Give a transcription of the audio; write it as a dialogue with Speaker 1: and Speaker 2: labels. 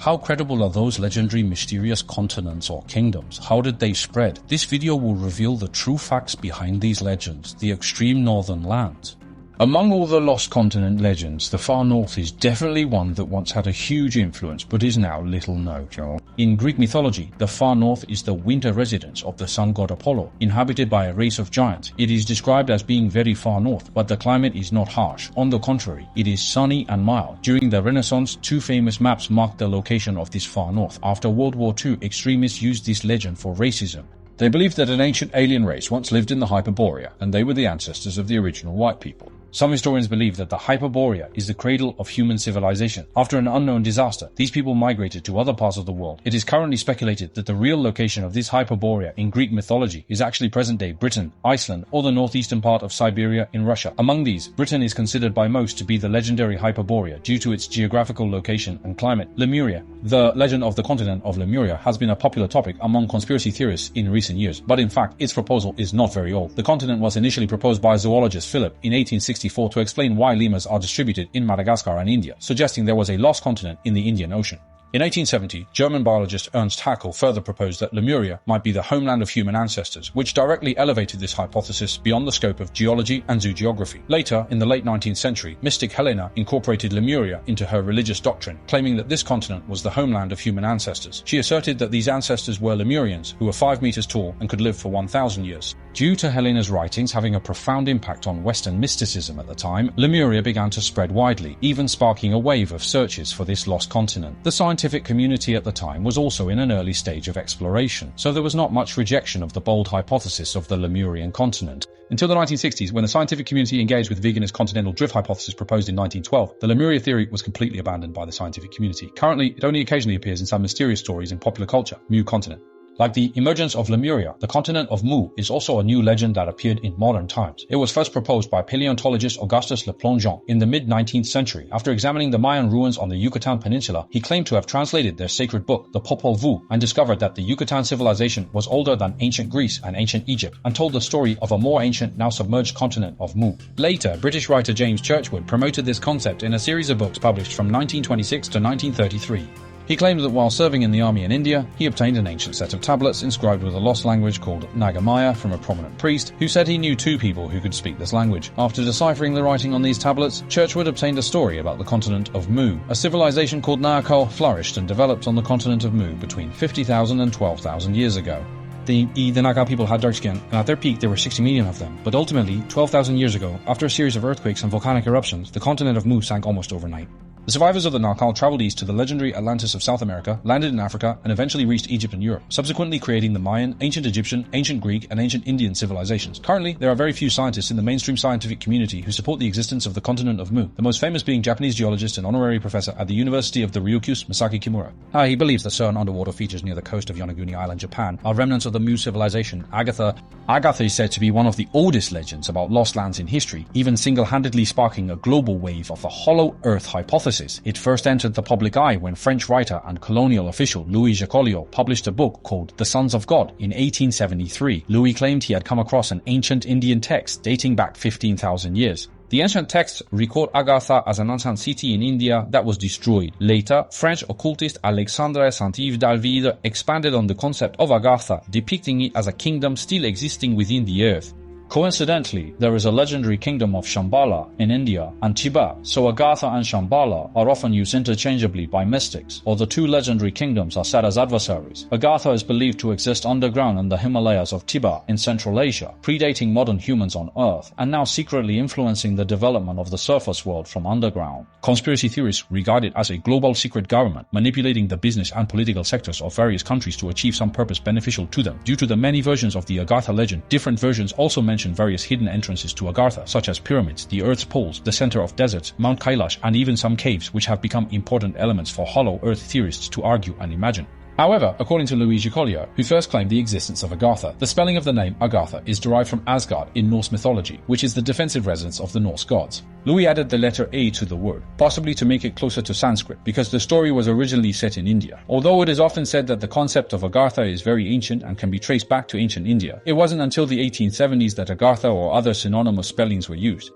Speaker 1: How credible are those legendary mysterious continents or kingdoms? How did they spread? This video will reveal the true facts behind these legends, the extreme northern lands. Among all the lost continent legends, the far north is definitely one that once had a huge influence but is now little known. In Greek mythology, the far north is the winter residence of the sun god Apollo, inhabited by a race of giants. It is described as being very far north, but the climate is not harsh. On the contrary, it is sunny and mild. During the Renaissance, two famous maps marked the location of this far north. After World War II, extremists used this legend for racism. They believed that an ancient alien race once lived in the Hyperborea, and they were the ancestors of the original white people. Some historians believe that the Hyperborea is the cradle of human civilization. After an unknown disaster, these people migrated to other parts of the world. It is currently speculated that the real location of this Hyperborea in Greek mythology is actually present-day Britain, Iceland, or the northeastern part of Siberia in Russia. Among these, Britain is considered by most to be the legendary Hyperborea due to its geographical location and climate. Lemuria. The legend of the continent of Lemuria has been a popular topic among conspiracy theorists in recent years, but in fact, its proposal is not very old. The continent was initially proposed by zoologist Philip in 1864 to explain why lemurs are distributed in Madagascar and India, suggesting there was a lost continent in the Indian Ocean. In 1870, German biologist Ernst Haeckel further proposed that Lemuria might be the homeland of human ancestors, which directly elevated this hypothesis beyond the scope of geology and zoogeography. Later, in the late 19th century, mystic Helena incorporated Lemuria into her religious doctrine, claiming that this continent was the homeland of human ancestors. She asserted that these ancestors were Lemurians, who were 5 meters tall and could live for 1,000 years. Due to Helena's writings having a profound impact on Western mysticism at the time, Lemuria began to spread widely, even sparking a wave of searches for this lost continent. The scientific community at the time was also in an early stage of exploration, so there was not much rejection of the bold hypothesis of the Lemurian continent. Until the 1960s, when the scientific community engaged with Wegener's continental drift hypothesis proposed in 1912, the Lemuria theory was completely abandoned by the scientific community. Currently, it only occasionally appears in some mysterious stories in popular culture. Mu continent. Like the emergence of Lemuria, the continent of Mu is also a new legend that appeared in modern times. It was first proposed by paleontologist Augustus Le Plongeon in the mid-19th century. After examining the Mayan ruins on the Yucatan Peninsula, he claimed to have translated their sacred book, the Popol Vuh, and discovered that the Yucatan civilization was older than ancient Greece and ancient Egypt, and told the story of a more ancient, now submerged continent of Mu. Later, British writer James Churchward promoted this concept in a series of books published from 1926 to 1933. He claimed that while serving in the army in India, he obtained an ancient set of tablets inscribed with a lost language called Nagamaya from a prominent priest who said he knew 2 people who could speak this language. After deciphering the writing on these tablets, Churchward obtained a story about the continent of Mu. A civilization called Naakal flourished and developed on the continent of Mu between 50,000 and 12,000 years ago. The Naakal people had dark skin, and at their peak there were 60 million of them. But ultimately, 12,000 years ago, after a series of earthquakes and volcanic eruptions, the continent of Mu sank almost overnight. The survivors of the Naakal traveled east to the legendary Atlantis of South America, landed in Africa, and eventually reached Egypt and Europe, subsequently creating the Mayan, ancient Egyptian, ancient Greek, and ancient Indian civilizations. Currently, there are very few scientists in the mainstream scientific community who support the existence of the continent of Mu, the most famous being Japanese geologist and honorary professor at the University of the Ryukyus, Masaki Kimura. He believes that certain underwater features near the coast of Yonaguni Island, Japan, are remnants of the Mu civilization. Agatha is said to be one of the oldest legends about lost lands in history, even single-handedly sparking a global wave of the hollow earth hypothesis. It first entered the public eye when French writer and colonial official Louis Jacoliot published a book called The Sons of God in 1873. Louis claimed he had come across an ancient Indian text dating back 15,000 years. The ancient texts record Agartha as an ancient city in India that was destroyed. Later, French occultist Alexandre Saint-Yves d'Alvide expanded on the concept of Agartha, depicting it as a kingdom still existing within the earth. Coincidentally, there is a legendary kingdom of Shambhala in India and Tibet, so Agartha and Shambhala are often used interchangeably by mystics, or the 2 legendary kingdoms are said as adversaries. Agartha is believed to exist underground in the Himalayas of Tibet in Central Asia, predating modern humans on Earth, and now secretly influencing the development of the surface world from underground. Conspiracy theorists regard it as a global secret government, manipulating the business and political sectors of various countries to achieve some purpose beneficial to them. Due to the many versions of the Agartha legend, different versions also mention various hidden entrances to Agartha, such as pyramids, the Earth's poles, the center of deserts, Mount Kailash, and even some caves, which have become important elements for hollow Earth theorists to argue and imagine. However, according to Louis Jacoliot, who first claimed the existence of Agartha, the spelling of the name Agartha is derived from Asgard in Norse mythology, which is the defensive residence of the Norse gods. Louis added the letter A to the word, possibly to make it closer to Sanskrit, because the story was originally set in India. Although it is often said that the concept of Agartha is very ancient and can be traced back to ancient India, it wasn't until the 1870s that Agartha or other synonymous spellings were used.